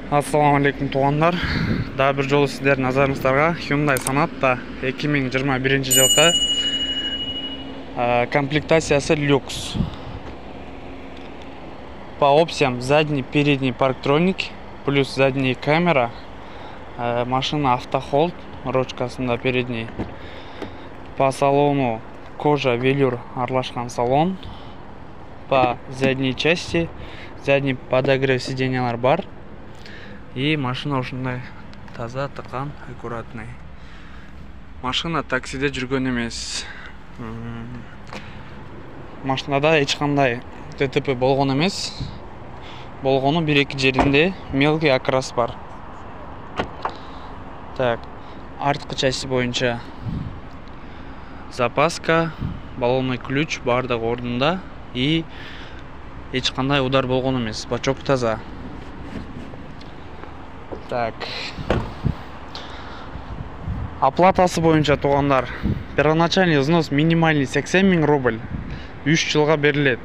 Ассаламу алейкум туғандар. Да бір жолы сіздердің назарыңыздарға Hyundai Sonata 2021 жылғы комплектациясы люкс. По опциям задний, передний парктроник, плюс задняя камера, машина автохолд, ручкасында передний. По салону кожа велюр аралашқан салон. По задней части задний подогрев сиденьялар бар. И машина ушундай таза, тыкан, аккуратный. Машина таксиде жүргөн эмес. Машинада эч кандай ДТП болгон эмес. Болгону 1-2 жеринде мелкий окрас бар. Так, арткы части боюнча запаска, баллонный ключ бардыгы ордунда и эч кандай удар болгон эмес. Бачок таза. Так. Оплатасы боюнча тугандар. Первоначальный взнос минимальный 80 000 рубль. 3 жылга берилет.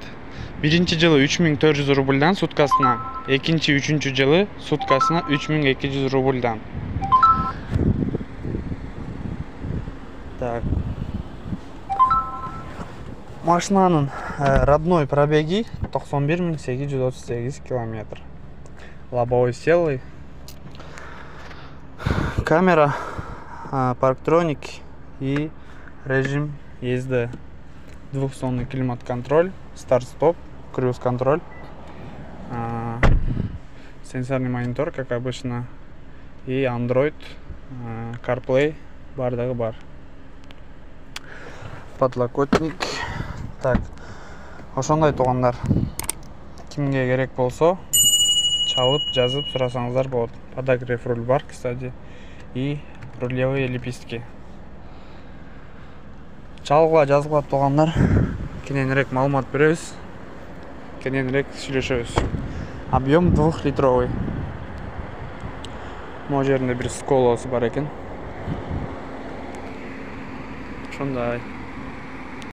Биринчи жылы 3400 рубльдан суткасына, экинчи, үчүнчү жылы суткасына 3200 рубльдан. Так. Машинанын родной пробеги 91 838 километр. Лобовой селый. Камера, парктроник и режим езды. Двухзонный климат-контроль, старт-стоп, круиз-контроль, сенсорный монитор, как обычно, и Android, CarPlay, бардагы бар. Подлокотник. Так, ошондой тугандар. Кимге керек болсо, чалып, жазып сурасаңыздар болот. Подогрев руль бар, кстати, и рулевые лепестки. Чалгыла, жазгыла тугандар. Кененирээк маалымат беребиз. Кененирээк сүйлөшөбүз. Объем 2-литровый. Могу жеринде бир сколосу бар экен. Ошондой.